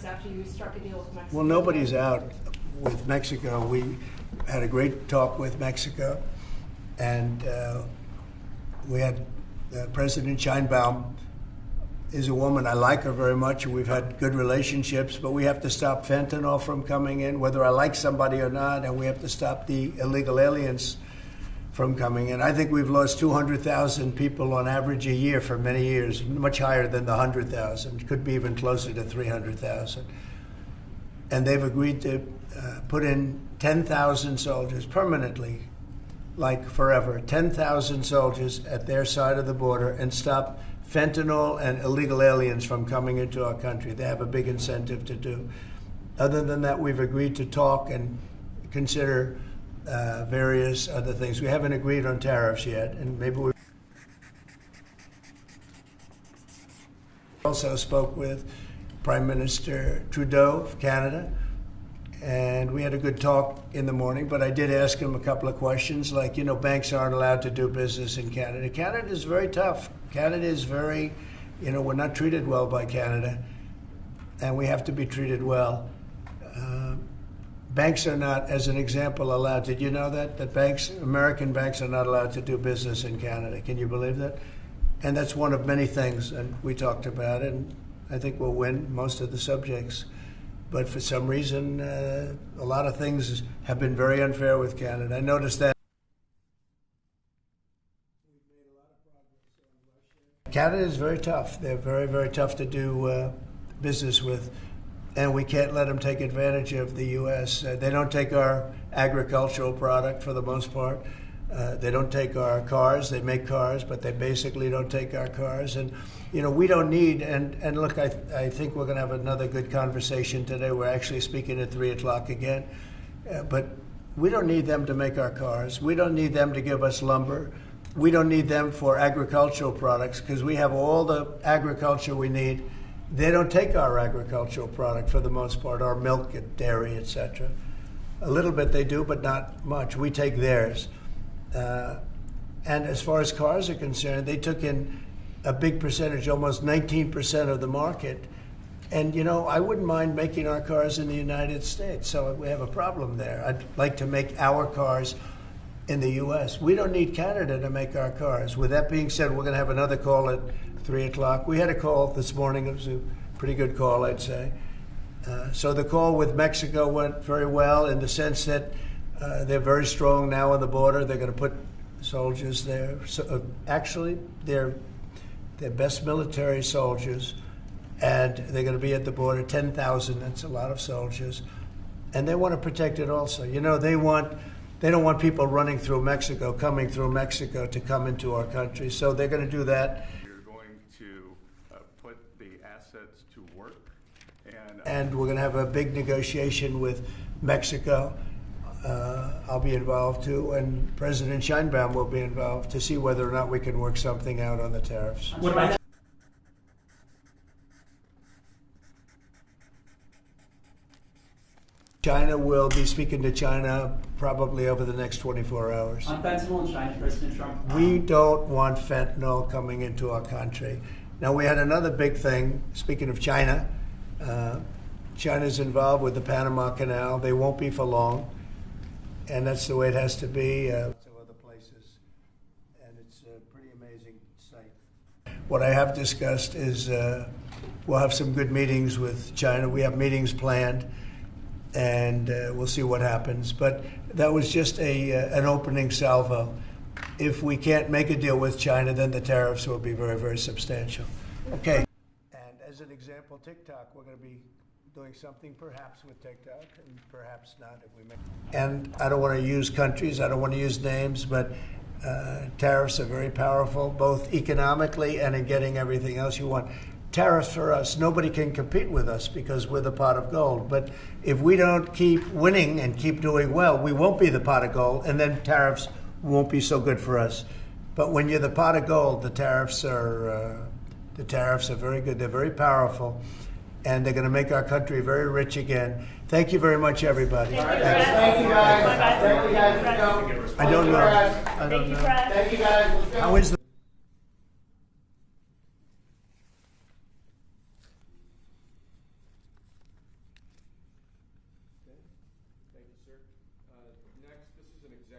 after you struck a deal with Mexico? Well, nobody's out with Mexico. We had a great talk with Mexico, and we had President Sheinbaum is a woman. I like her very much, and we've had good relationships, but we have to stop fentanyl from coming in, whether I like somebody or not, and we have to stop the illegal aliens from coming in. I think we've lost 200,000 people on average a year for many years, much higher than the 100,000, could be even closer to 300,000. And they've agreed to put in 10,000 soldiers permanently, like forever, 10,000 soldiers at their side of the border and stop fentanyl and illegal aliens from coming into our country. They have a big incentive to do. Other than that, we've agreed to talk and consider various other things. We haven't agreed on tariffs yet, and maybe we also spoke with Prime Minister Trudeau of Canada, and we had a good talk in the morning, but I did ask him a couple of questions, like, banks aren't allowed to do business in Canada. Canada is very tough. Canada is very, we're not treated well by Canada, and we have to be treated well. Banks are not, as an example, allowed. Did you know that American banks are not allowed to do business in Canada? Can you believe that? And that's one of many things, and we talked about it, and I think we'll win most of the subjects. But for some reason, a lot of things have been very unfair with Canada. I noticed that. Canada is very tough. They're very, very tough to do business with, and we can't let them take advantage of the U.S. They don't take our agricultural product for the most part. They don't take our cars. They make cars, but they basically don't take our cars. And, we don't need, and look, I think we're going to have another good conversation today. We're actually speaking at 3 o'clock again. But we don't need them to make our cars. We don't need them to give us lumber. We don't need them for agricultural products because we have all the agriculture we need. They don't take our agricultural product for the most part, our milk and dairy, etc. A little bit they do, but not much. We take theirs. And as far as cars are concerned, they took in a big percentage, almost 19% of the market. And, I wouldn't mind making our cars in the United States. So we have a problem there. I'd like to make our cars in the U.S. We don't need Canada to make our cars. With that being said, we're going to have another call at 3 o'clock. We had a call this morning. It was a pretty good call, I'd say. So the call with Mexico went very well in the sense that they're very strong now on the border. They're going to put soldiers there. So, actually, they're best military soldiers, and they're going to be at the border, 10,000. That's a lot of soldiers. And they want to protect it also. They don't want people running through Mexico, coming through Mexico to come into our country. So they're going to do that. You're going to put the assets to work. And we're going to have a big negotiation with Mexico. I'll be involved too, and President Sheinbaum will be involved to see whether or not we can work something out on the tariffs. What about China will be speaking to China probably over the next 24 hours. on fentanyl in China, President Trump? We don't want fentanyl coming into our country. Now, we had another big thing, speaking of China. China's involved with the Panama Canal. They won't be for long. And that's the way it has to be. Of other places. And it's a pretty amazing sight. What I have discussed is we'll have some good meetings with China. We have meetings planned. And we'll see what happens. But that was just an opening salvo. If we can't make a deal with China, then the tariffs will be very, very substantial. Okay. And as an example, TikTok, we're going to be doing something perhaps with TikTok and perhaps not if we make. And I don't want to use countries, I don't want to use names, but tariffs are very powerful, both economically and in getting everything else you want. Tariffs for us, nobody can compete with us because we're the pot of gold. But if we don't keep winning and keep doing well, we won't be the pot of gold, and then tariffs won't be so good for us. But when you're the pot of gold, the tariffs are very good. They're very powerful, and they're going to make our country very rich again. Thank you very much, everybody. Thank you, guys. Thank you, guys. I don't know. I don't know. Thank you, guys. How is the sir. Next, this is an executive